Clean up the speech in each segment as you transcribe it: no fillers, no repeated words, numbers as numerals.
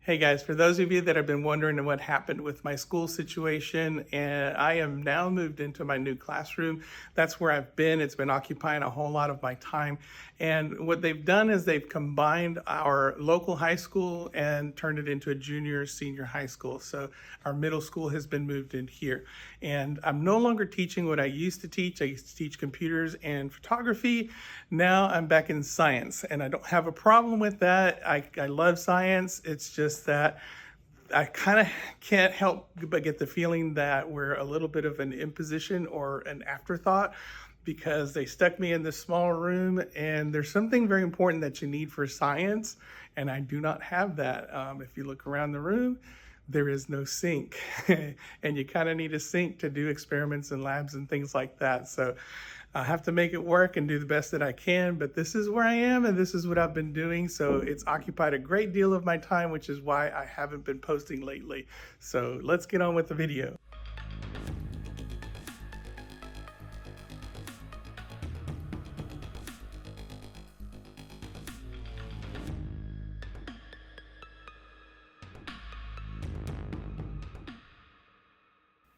Hey guys, for those of you that have been wondering what happened with my school situation, and I am now moved into my new classroom. That's where I've been. It's been occupying a whole lot of my time. And what they've done is they've combined our local high school and turned it into a junior senior high school. So our middle school has been moved in here. And I'm no longer teaching what I used to teach. I used to teach computers and photography. Now I'm back in science, and I don't have a problem with that. I love science. It's just that I kind of can't help but get the feeling that we're a little bit of an imposition or an afterthought, because they stuck me in this small room and there's something very important that you need for science, and I do not have that. If you look around the room, there is no sink and you kind of need a sink to do experiments and labs and things like that. So I have to make it work and do the best that I can, but this is where I am and this is what I've been doing. So it's occupied a great deal of my time, which is why I haven't been posting lately. So let's get on with the video.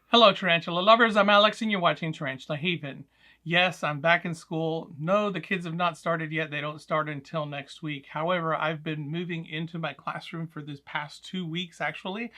Hello, Tarantula lovers. I'm Alex and you're watching Tarantula Haven. Yes, I'm back in school. No, the kids have not started yet. They don't start until next week. However, I've been moving into my classroom for this past 2 weeks, actually,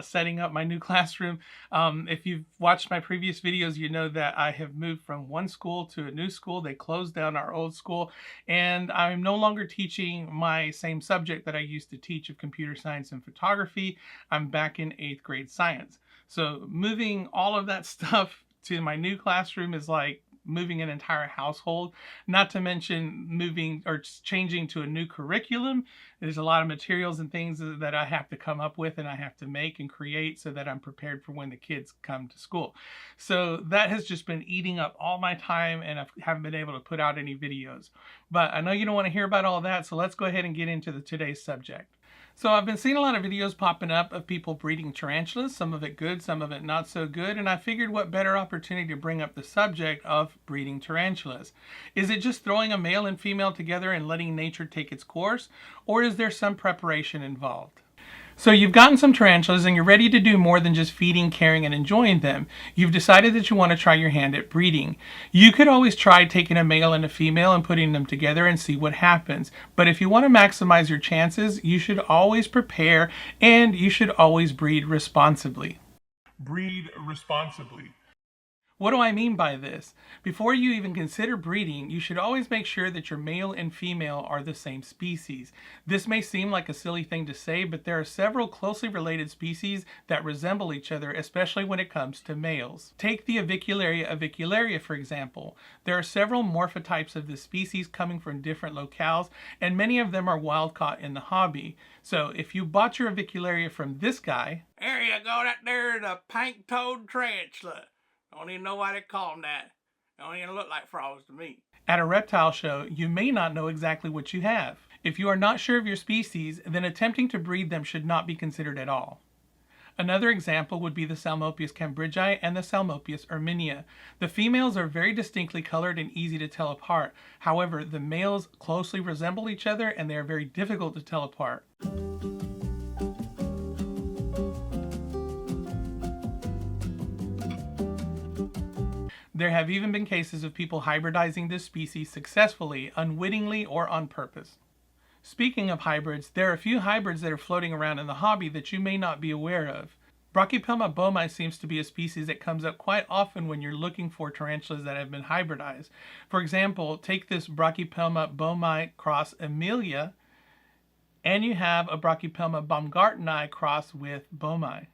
setting up my new classroom. If you've watched my previous videos, you know that I have moved from one school to a new school. They closed down our old school, and I'm no longer teaching my same subject that I used to teach of computer science and photography. I'm back in 8th grade science. So moving all of that stuff to my new classroom is like moving an entire household, not to mention moving or changing to a new curriculum. There's a lot of materials and things that I have to come up with and I have to make and create so that I'm prepared for when the kids come to school. So that has just been eating up all my time, and I haven't been able to put out any videos. But I know you don't want to hear about all that, so let's go ahead and get into today's subject. So I've been seeing a lot of videos popping up of people breeding tarantulas, some of it good, some of it not so good, and I figured what better opportunity to bring up the subject of breeding tarantulas. Is it just throwing a male and female together and letting nature take its course, or is there some preparation involved? So you've gotten some tarantulas and you're ready to do more than just feeding, caring, and enjoying them. You've decided that you want to try your hand at breeding. You could always try taking a male and a female and putting them together and see what happens. But if you want to maximize your chances, you should always prepare and you should always breed responsibly. Breed responsibly. What do I mean by this? Before you even consider breeding, you should always make sure that your male and female are the same species. This may seem like a silly thing to say, but there are several closely related species that resemble each other, especially when it comes to males. Take the avicularia for example. There are several morphotypes of this species coming from different locales, and many of them are wild caught in the hobby. So if you bought your avicularia from this guy, there you go, that there's a pink-toed tarantula. I don't even know why they call them that. They don't even look like frogs to me. At a reptile show, you may not know exactly what you have. If you are not sure of your species, then attempting to breed them should not be considered at all. Another example would be the Psalmopoeus cambridgei and the Psalmopoeus erminia. The females are very distinctly colored and easy to tell apart. However, the males closely resemble each other and they are very difficult to tell apart. There have even been cases of people hybridizing this species successfully, unwittingly, or on purpose. Speaking of hybrids, there are a few hybrids that are floating around in the hobby that you may not be aware of. Brachypelma bomi seems to be a species that comes up quite often when you're looking for tarantulas that have been hybridized. For example, take this Brachypelma bomi cross Amelia, and you have a Brachypelma baumgarteni cross with bomi.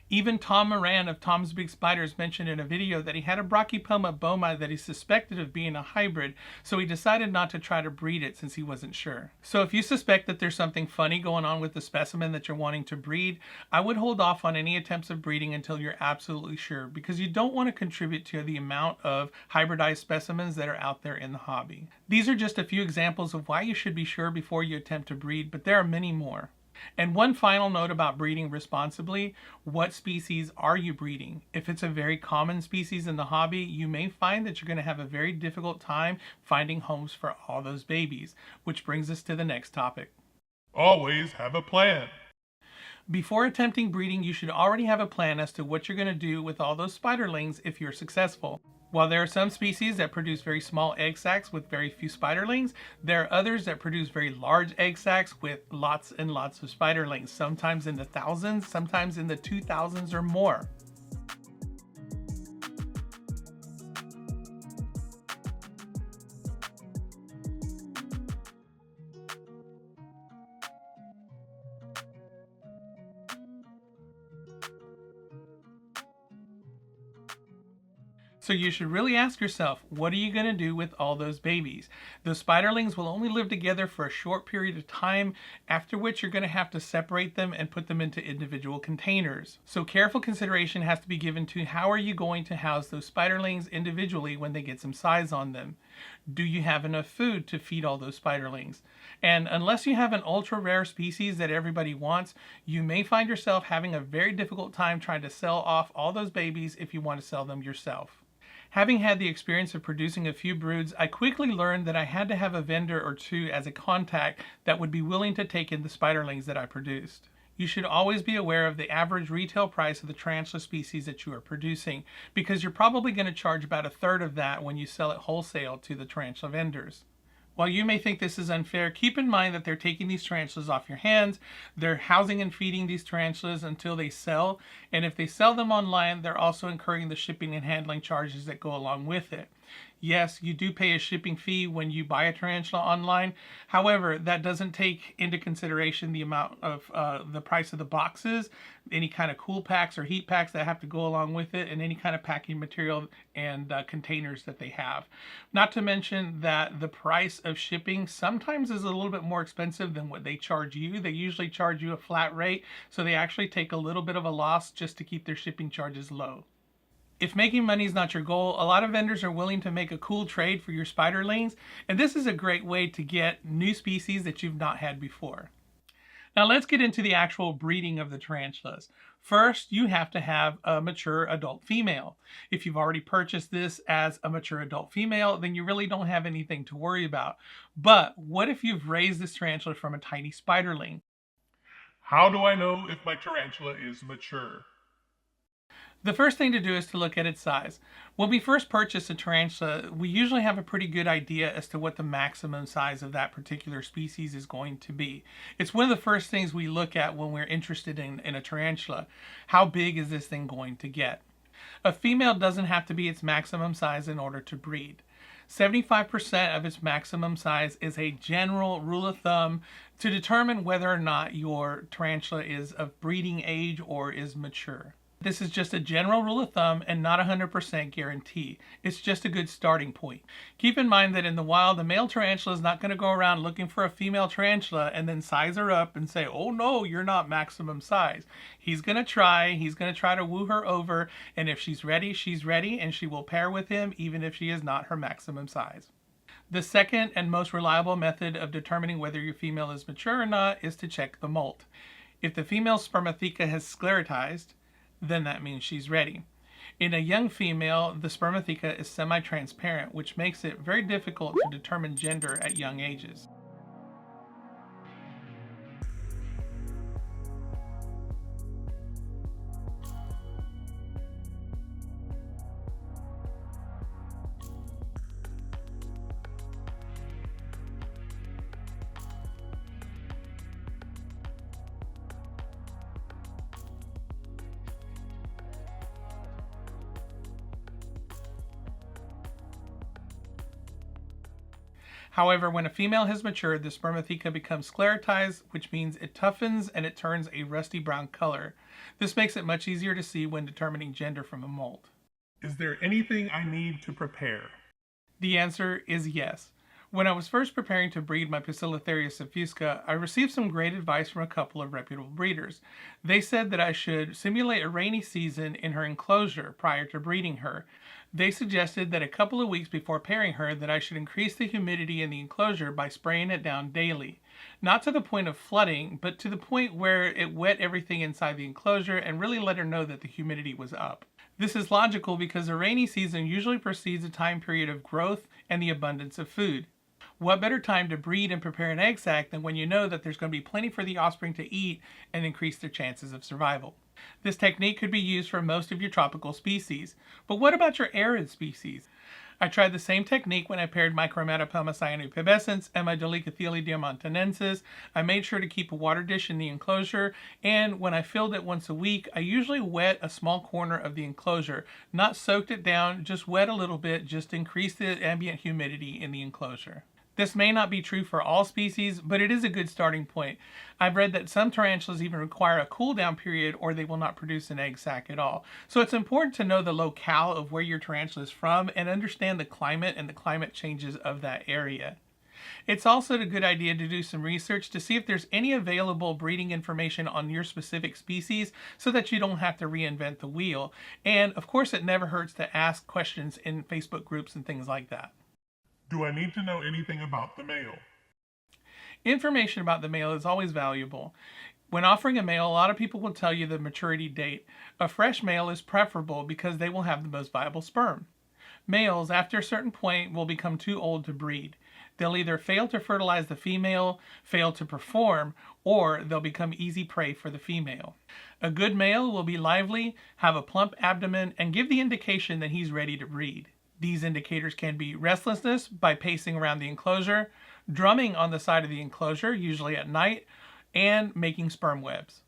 Even Tom Moran of Tom's Big Spiders mentioned in a video that he had a Brachypelma bomi that he suspected of being a hybrid, so he decided not to try to breed it since he wasn't sure. So if you suspect that there's something funny going on with the specimen that you're wanting to breed, I would hold off on any attempts of breeding until you're absolutely sure, because you don't want to contribute to the amount of hybridized specimens that are out there in the hobby. These are just a few examples of why you should be sure before you attempt to breed, but there are many more. And one final note about breeding responsibly: what species are you breeding? If it's a very common species in the hobby, you may find that you're going to have a very difficult time finding homes for all those babies, which brings us to the next topic. Always have a plan. Before attempting breeding, you should already have a plan as to what you're going to do with all those spiderlings if you're successful. While there are some species that produce very small egg sacs with very few spiderlings, there are others that produce very large egg sacs with lots and lots of spiderlings, sometimes in the thousands, sometimes in the 2,000s or more. So you should really ask yourself, what are you going to do with all those babies? Those spiderlings will only live together for a short period of time, after which you're going to have to separate them and put them into individual containers. So careful consideration has to be given to how are you going to house those spiderlings individually when they get some size on them. Do you have enough food to feed all those spiderlings? And unless you have an ultra rare species that everybody wants, you may find yourself having a very difficult time trying to sell off all those babies if you want to sell them yourself. Having had the experience of producing a few broods, I quickly learned that I had to have a vendor or two as a contact that would be willing to take in the spiderlings that I produced. You should always be aware of the average retail price of the tarantula species that you are producing, because you're probably going to charge about a third of that when you sell it wholesale to the tarantula vendors. While you may think this is unfair, keep in mind that they're taking these tarantulas off your hands, they're housing and feeding these tarantulas until they sell, and if they sell them online, they're also incurring the shipping and handling charges that go along with it. Yes, you do pay a shipping fee when you buy a tarantula online. However, that doesn't take into consideration the amount of the price of the boxes, any kind of cool packs or heat packs that have to go along with it, and any kind of packing material and containers that they have. Not to mention that the price of shipping sometimes is a little bit more expensive than what they charge you. They usually charge you a flat rate, so they actually take a little bit of a loss just to keep their shipping charges low. If making money is not your goal, a lot of vendors are willing to make a cool trade for your spiderlings, and this is a great way to get new species that you've not had before. Now let's get into the actual breeding of the tarantulas. First, you have to have a mature adult female. If you've already purchased this as a mature adult female, then you really don't have anything to worry about. But what if you've raised this tarantula from a tiny spiderling? How do I know if my tarantula is mature? The first thing to do is to look at its size. When we first purchase a tarantula, we usually have a pretty good idea as to what the maximum size of that particular species is going to be. It's one of the first things we look at when we're interested in a tarantula. How big is this thing going to get? A female doesn't have to be its maximum size in order to breed. 75% of its maximum size is a general rule of thumb to determine whether or not your tarantula is of breeding age or is mature. This is just a general rule of thumb and not 100% guarantee. It's just a good starting point. Keep in mind that in the wild, a male tarantula is not going to go around looking for a female tarantula and then size her up and say, oh no, you're not maximum size. He's going to try to woo her over, and if she's ready, and she will pair with him even if she is not her maximum size. The second and most reliable method of determining whether your female is mature or not is to check the molt. If the female spermatheca has sclerotized, then that means she's ready. In a young female, the spermatheca is semi-transparent, which makes it very difficult to determine gender at young ages. However, when a female has matured, the spermatheca becomes sclerotized, which means it toughens and it turns a rusty brown color. This makes it much easier to see when determining gender from a molt. Is there anything I need to prepare? The answer is yes. When I was first preparing to breed my Poecilotheria subfusca, I received some great advice from a couple of reputable breeders. They said that I should simulate a rainy season in her enclosure prior to breeding her. They suggested that a couple of weeks before pairing her that I should increase the humidity in the enclosure by spraying it down daily. Not to the point of flooding, but to the point where it wet everything inside the enclosure and really let her know that the humidity was up. This is logical because the rainy season usually precedes a time period of growth and the abundance of food. What better time to breed and prepare an egg sac than when you know that there's going to be plenty for the offspring to eat and increase their chances of survival? This technique could be used for most of your tropical species, but what about your arid species? I tried the same technique when I paired my Chromatopelma cyanopubescens and my Dolichothele diamantinensis. I made sure to keep a water dish in the enclosure, and when I filled it once a week, I usually wet a small corner of the enclosure. Not soaked it down, just wet a little bit, just to increase the ambient humidity in the enclosure. This may not be true for all species, but it is a good starting point. I've read that some tarantulas even require a cool down period or they will not produce an egg sac at all. So it's important to know the locale of where your tarantula is from and understand the climate and the climate changes of that area. It's also a good idea to do some research to see if there's any available breeding information on your specific species so that you don't have to reinvent the wheel. And of course, it never hurts to ask questions in Facebook groups and things like that. Do I need to know anything about the male? Information about the male is always valuable. When offering a male, a lot of people will tell you the maturity date. A fresh male is preferable because they will have the most viable sperm. Males, after a certain point, will become too old to breed. They'll either fail to fertilize the female, fail to perform, or they'll become easy prey for the female. A good male will be lively, have a plump abdomen, and give the indication that he's ready to breed. These indicators can be restlessness by pacing around the enclosure, drumming on the side of the enclosure, usually at night, and making sperm webs.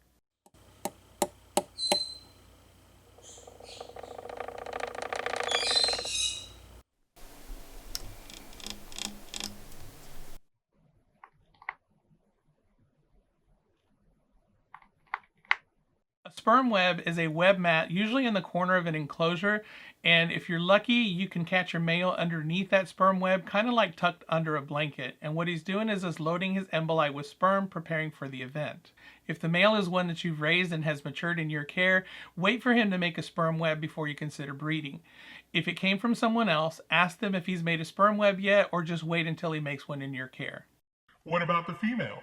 A sperm web is a web mat usually in the corner of an enclosure, and if you're lucky you can catch your male underneath that sperm web, kind of like tucked under a blanket, and what he's doing is loading his emboli with sperm, preparing for the event. If the male is one that you've raised and has matured in your care, wait for him to make a sperm web before you consider breeding. If it came from someone else, ask them if he's made a sperm web yet, or just wait until he makes one in your care. What about the female?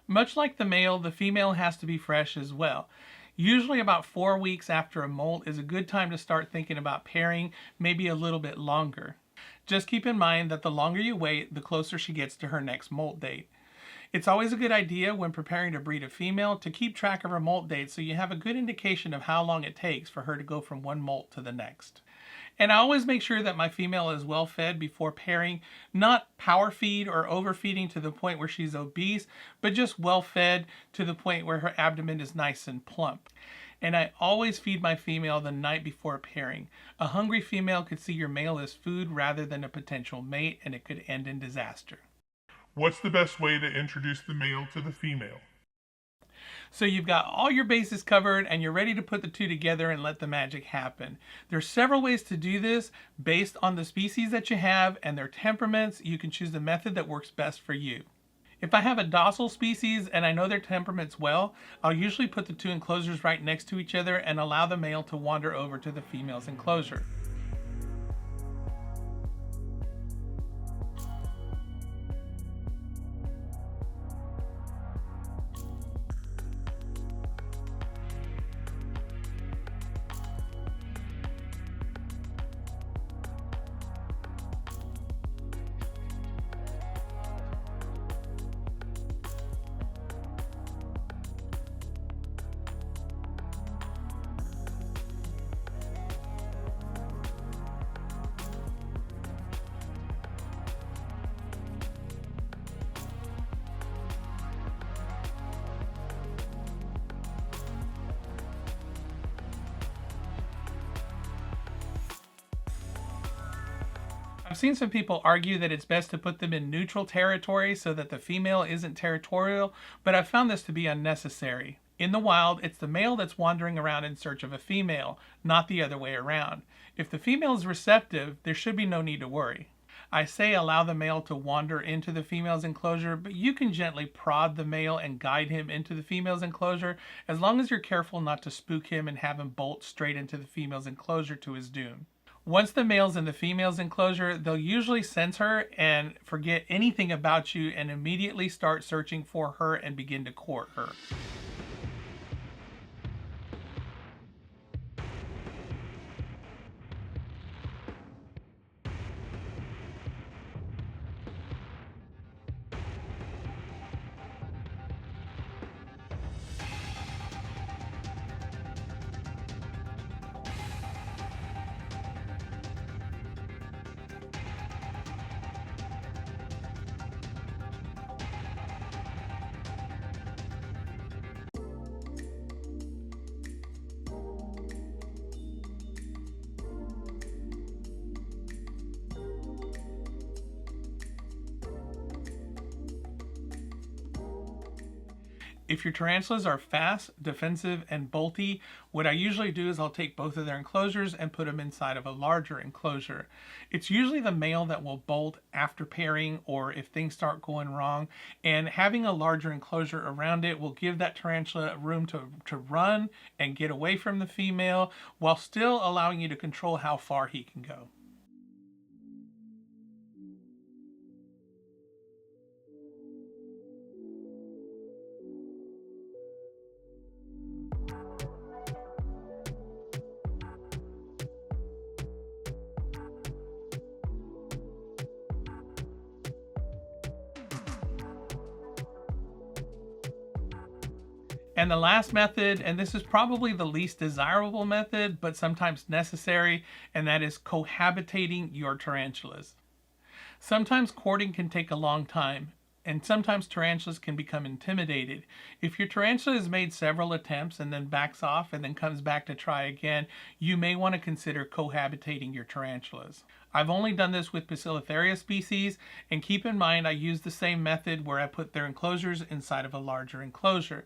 Much like the male, the female has to be fresh as well. Usually about 4 weeks after a molt is a good time to start thinking about pairing, maybe a little bit longer. Just keep in mind that the longer you wait, the closer she gets to her next molt date. It's always a good idea when preparing to breed a female to keep track of her molt date so you have a good indication of how long it takes for her to go from one molt to the next. And I always make sure that my female is well fed before pairing, not power feed or overfeeding to the point where she's obese, but just well fed to the point where her abdomen is nice and plump. And I always feed my female the night before pairing. A hungry female could see your male as food rather than a potential mate, and it could end in disaster. What's the best way to introduce the male to the female? So you've got all your bases covered and you're ready to put the two together and let the magic happen. There's several ways to do this based on the species that you have and their temperaments. You can choose the method that works best for you. If I have a docile species and I know their temperaments well, I'll usually put the two enclosures right next to each other and allow the male to wander over to the female's enclosure. I've seen some people argue that it's best to put them in neutral territory so that the female isn't territorial, but I've found this to be unnecessary. In the wild, it's the male that's wandering around in search of a female, not the other way around. If the female is receptive, there should be no need to worry. I say allow the male to wander into the female's enclosure, but you can gently prod the male and guide him into the female's enclosure as long as you're careful not to spook him and have him bolt straight into the female's enclosure to his doom. Once the male's in the female's enclosure, they'll usually sense her and forget anything about you and immediately start searching for her and begin to court her. If your tarantulas are fast, defensive, and bolty, what I usually do is I'll take both of their enclosures and put them inside of a larger enclosure. It's usually the male that will bolt after pairing or if things start going wrong, and having a larger enclosure around it will give that tarantula room to run and get away from the female while still allowing you to control how far he can go. And the last method, and this is probably the least desirable method, but sometimes necessary, and that is cohabitating your tarantulas. Sometimes courting can take a long time, and sometimes tarantulas can become intimidated. If your tarantula has made several attempts and then backs off and then comes back to try again, you may want to consider cohabitating your tarantulas. I've only done this with Bacillifera species, and keep in mind I use the same method where I put their enclosures inside of a larger enclosure.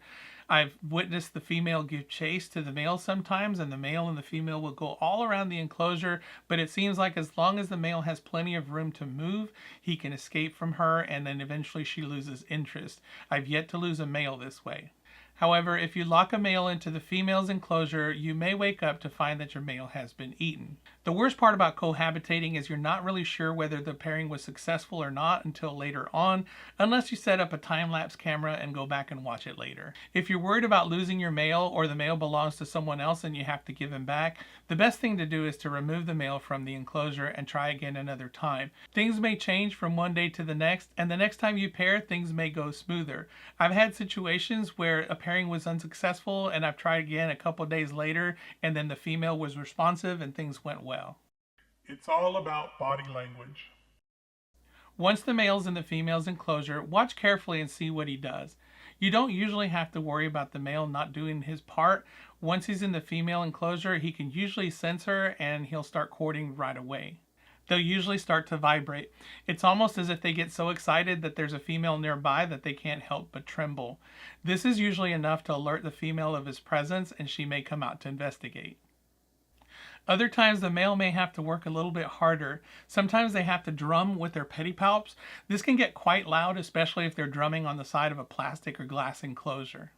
I've witnessed the female give chase to the male sometimes, and the male and the female will go all around the enclosure, but it seems like as long as the male has plenty of room to move, he can escape from her, and then eventually she loses interest. I've yet to lose a male this way. However, if you lock a male into the female's enclosure, you may wake up to find that your male has been eaten. The worst part about cohabitating is you're not really sure whether the pairing was successful or not until later on, unless you set up a time-lapse camera and go back and watch it later. If you're worried about losing your male or the male belongs to someone else and you have to give him back, the best thing to do is to remove the male from the enclosure and try again another time. Things may change from one day to the next, and the next time you pair, things may go smoother. I've had situations where a pairing was unsuccessful and I've tried again a couple days later, and then the female was responsive and things went well. It's all about body language. Once the male's in the female's enclosure, watch carefully and see what he does. You don't usually have to worry about the male not doing his part. Once he's in the female enclosure, he can usually sense her and he'll start courting right away. They'll usually start to vibrate. It's almost as if they get so excited that there's a female nearby that they can't help but tremble. This is usually enough to alert the female of his presence, and she may come out to investigate. Other times the male may have to work a little bit harder. Sometimes they have to drum with their pedipalps. This can get quite loud, especially if they're drumming on the side of a plastic or glass enclosure.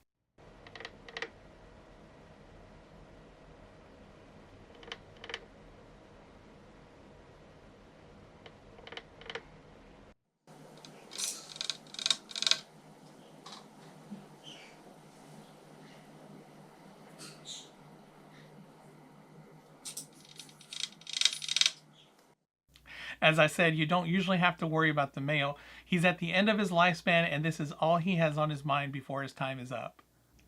As I said, you don't usually have to worry about the male. He's at the end of his lifespan, and this is all he has on his mind before his time is up.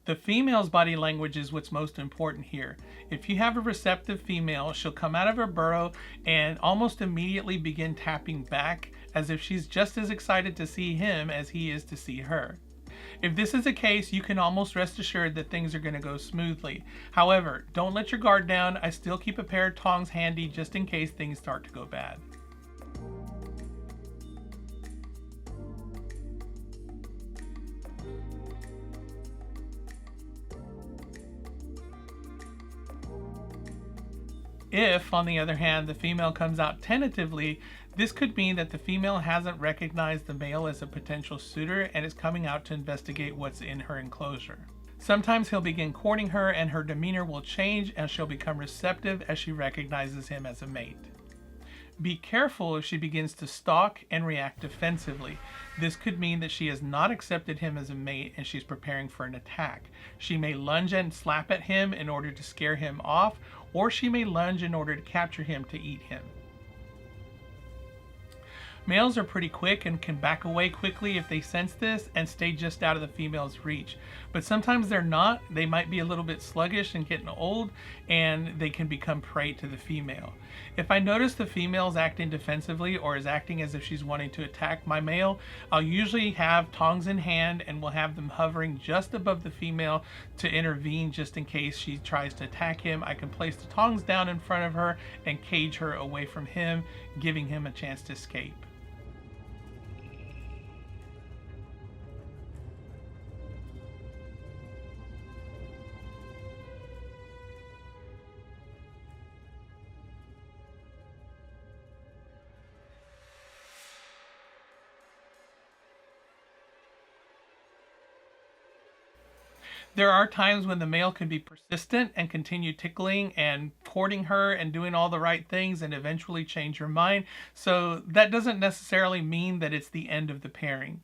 The female's body language is what's most important here. If you have a receptive female, she'll come out of her burrow and almost immediately begin tapping back as if she's just as excited to see him as he is to see her. If this is the case, you can almost rest assured that things are going to go smoothly. However, don't let your guard down. I still keep a pair of tongs handy just in case things start to go bad. If, on the other hand, the female comes out tentatively, this could mean that the female hasn't recognized the male as a potential suitor and is coming out to investigate what's in her enclosure. Sometimes he'll begin courting her and her demeanor will change and she'll become receptive as she recognizes him as a mate. Be careful if she begins to stalk and react defensively. This could mean that she has not accepted him as a mate and she's preparing for an attack. She may lunge and slap at him in order to scare him off, or she may lunge in order to capture him to eat him. Males are pretty quick and can back away quickly if they sense this and stay just out of the female's reach. But sometimes they're not. They might be a little bit sluggish and getting old, and they can become prey to the female. If I notice the female is acting defensively or is acting as if she's wanting to attack my male, I'll usually have tongs in hand and will have them hovering just above the female to intervene just in case she tries to attack him. I can place the tongs down in front of her and cage her away from him, giving him a chance to escape. There are times when the male can be persistent and continue tickling and courting her and doing all the right things and eventually change her mind. So that doesn't necessarily mean that it's the end of the pairing.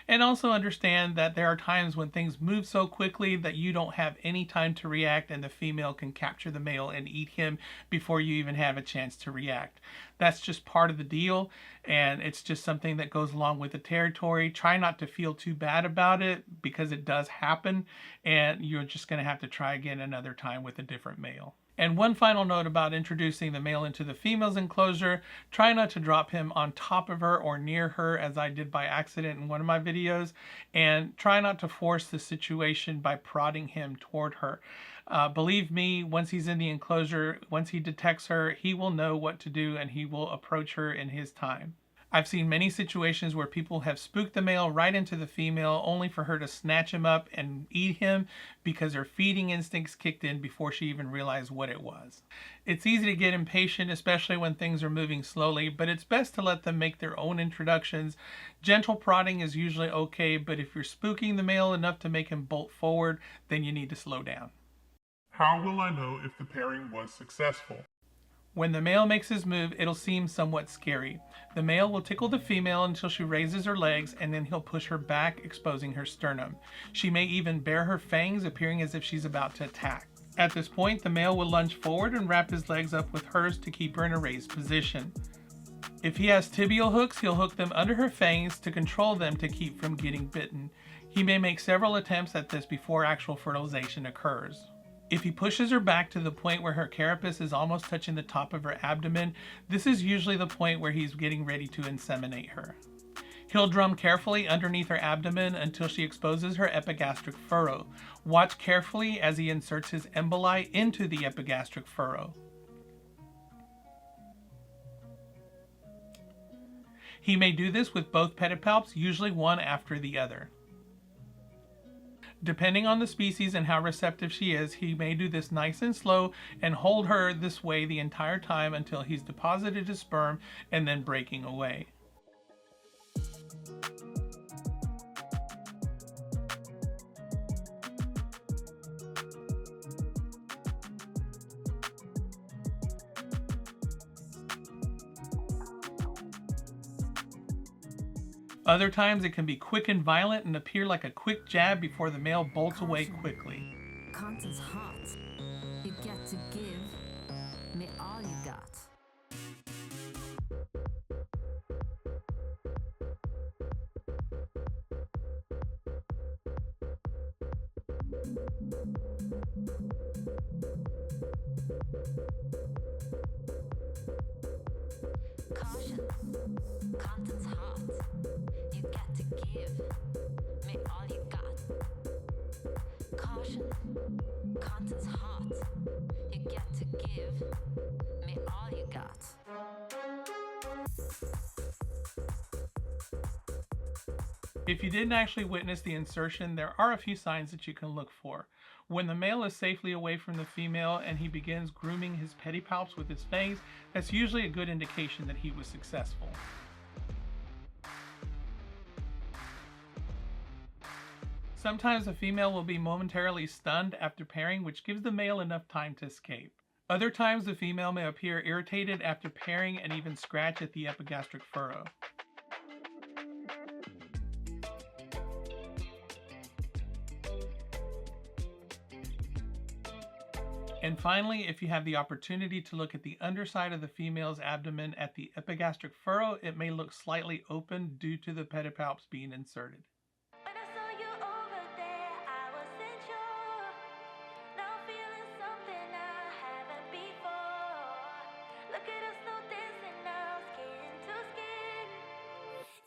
And also understand that there are times when things move so quickly that you don't have any time to react, and the female can capture the male and eat him before you even have a chance to react. That's just part of the deal, and it's just something that goes along with the territory. Try not to feel too bad about it because it does happen, and you're just going to have to try again another time with a different male. And one final note about introducing the male into the female's enclosure: try not to drop him on top of her or near her, as I did by accident in one of my videos, and try not to force the situation by prodding him toward her. Believe me, once he's in the enclosure, once he detects her, he will know what to do and he will approach her in his time. I've seen many situations where people have spooked the male right into the female only for her to snatch him up and eat him because her feeding instincts kicked in before she even realized what it was. It's easy to get impatient, especially when things are moving slowly, but it's best to let them make their own introductions. Gentle prodding is usually okay, but if you're spooking the male enough to make him bolt forward, then you need to slow down. How will I know if the pairing was successful? When the male makes his move, it'll seem somewhat scary. The male will tickle the female until she raises her legs, and then he'll push her back, exposing her sternum. She may even bare her fangs, appearing as if she's about to attack. At this point, the male will lunge forward and wrap his legs up with hers to keep her in a raised position. If he has tibial hooks, he'll hook them under her fangs to control them to keep from getting bitten. He may make several attempts at this before actual fertilization occurs. If he pushes her back to the point where her carapace is almost touching the top of her abdomen, this is usually the point where he's getting ready to inseminate her. He'll drum carefully underneath her abdomen until she exposes her epigastric furrow. Watch carefully as he inserts his emboli into the epigastric furrow. He may do this with both pedipalps, usually one after the other. Depending on the species and how receptive she is, he may do this nice and slow and hold her this way the entire time until he's deposited his sperm and then breaking away. Other times it can be quick and violent and appear like a quick jab before the male bolts away quickly. Content's hot. You get to give me all you got. Caution. Content's hot. You get to give me all you got. Caution. Content's hot. You get to give me all you got. If you didn't actually witness the insertion, there are a few signs that you can look for. When the male is safely away from the female and he begins grooming his pedipalps with his fangs, that's usually a good indication that he was successful. Sometimes the female will be momentarily stunned after pairing, which gives the male enough time to escape. Other times the female may appear irritated after pairing and even scratch at the epigastric furrow. And finally, if you have the opportunity to look at the underside of the female's abdomen at the epigastric furrow, it may look slightly open due to the pedipalps being inserted. When I saw you over there, I wasn't sure. Now I'm feeling something I haven't before. Look at us, no dancing now, skin to skin.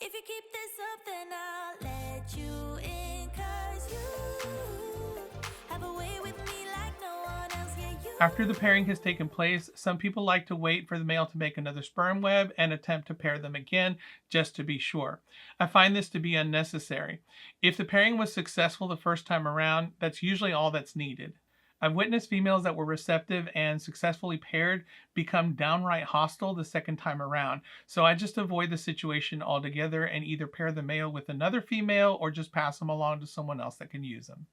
If you keep this up, then I'll let you in, 'cause you have a way with me like no one else. Yeah, you. After the pairing has taken place, some people like to wait for the male to make another sperm web and attempt to pair them again, just to be sure. I find this to be unnecessary. If the pairing was successful the first time around, that's usually all that's needed. I've witnessed females that were receptive and successfully paired become downright hostile the second time around, so I just avoid the situation altogether and either pair the male with another female or just pass them along to someone else that can use them.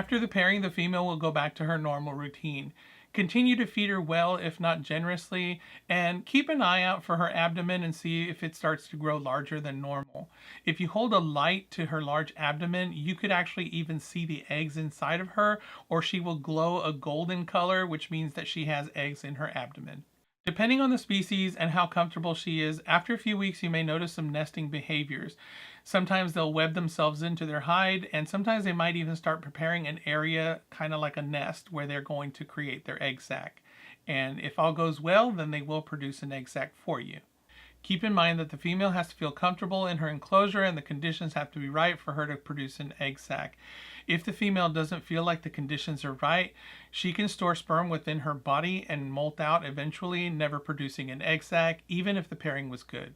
After the pairing, the female will go back to her normal routine. Continue to feed her well, if not generously, and keep an eye out for her abdomen and see if it starts to grow larger than normal. If you hold a light to her large abdomen, you could actually even see the eggs inside of her, or she will glow a golden color, which means that she has eggs in her abdomen. Depending on the species and how comfortable she is, after a few weeks you may notice some nesting behaviors. Sometimes they'll web themselves into their hide, and sometimes they might even start preparing an area kind of like a nest where they're going to create their egg sac. And if all goes well, then they will produce an egg sac for you. Keep in mind that the female has to feel comfortable in her enclosure and the conditions have to be right for her to produce an egg sac. If the female doesn't feel like the conditions are right, she can store sperm within her body and molt out eventually, never producing an egg sac, even if the pairing was good.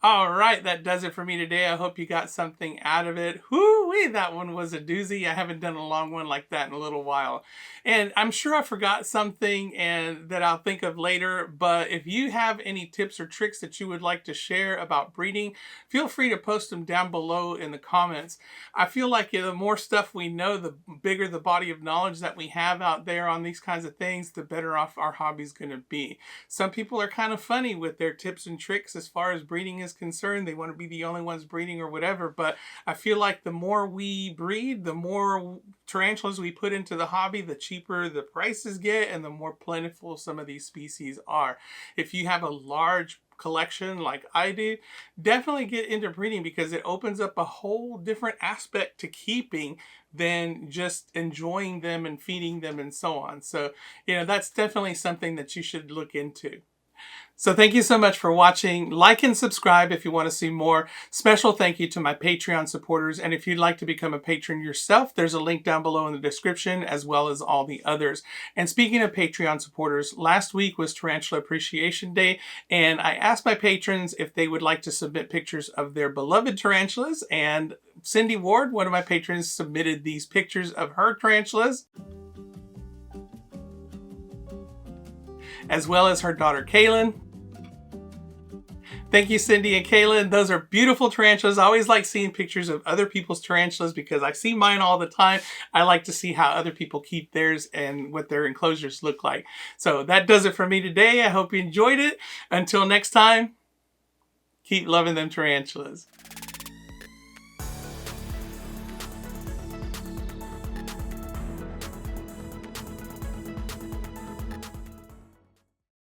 All right, that does it for me today. I hope you got something out of it. Whoo-wee, that one was a doozy. I haven't done a long one like that in a little while. And I'm sure I forgot something and that I'll think of later, but if you have any tips or tricks that you would like to share about breeding, feel free to post them down below in the comments. I feel like the more stuff we know, the bigger the body of knowledge that we have out there on these kinds of things, the better off our hobby's going to be. Some people are kind of funny with their tips and tricks as far as breeding is concerned. They want to be the only ones breeding or whatever, but I feel like the more we breed, the more tarantulas we put into the hobby, the cheaper the prices get and the more plentiful some of these species are. If you have a large collection like I do, definitely get into breeding because it opens up a whole different aspect to keeping than just enjoying them and feeding them and so on. So, that's definitely something that you should look into. So thank you so much for watching. Like and subscribe if you want to see more. Special thank you to my Patreon supporters. And if you'd like to become a patron yourself, there's a link down below in the description, as well as all the others. And speaking of Patreon supporters, last week was Tarantula Appreciation Day, and I asked my patrons if they would like to submit pictures of their beloved tarantulas, and Cindy Ward, one of my patrons, submitted these pictures of her tarantulas, as well as her daughter Kaylin. Thank you, Cindy and Kaylin. Those are beautiful tarantulas. I always like seeing pictures of other people's tarantulas because I see mine all the time. I like to see how other people keep theirs and what their enclosures look like. So that does it for me today. I hope you enjoyed it. Until next time, keep loving them tarantulas.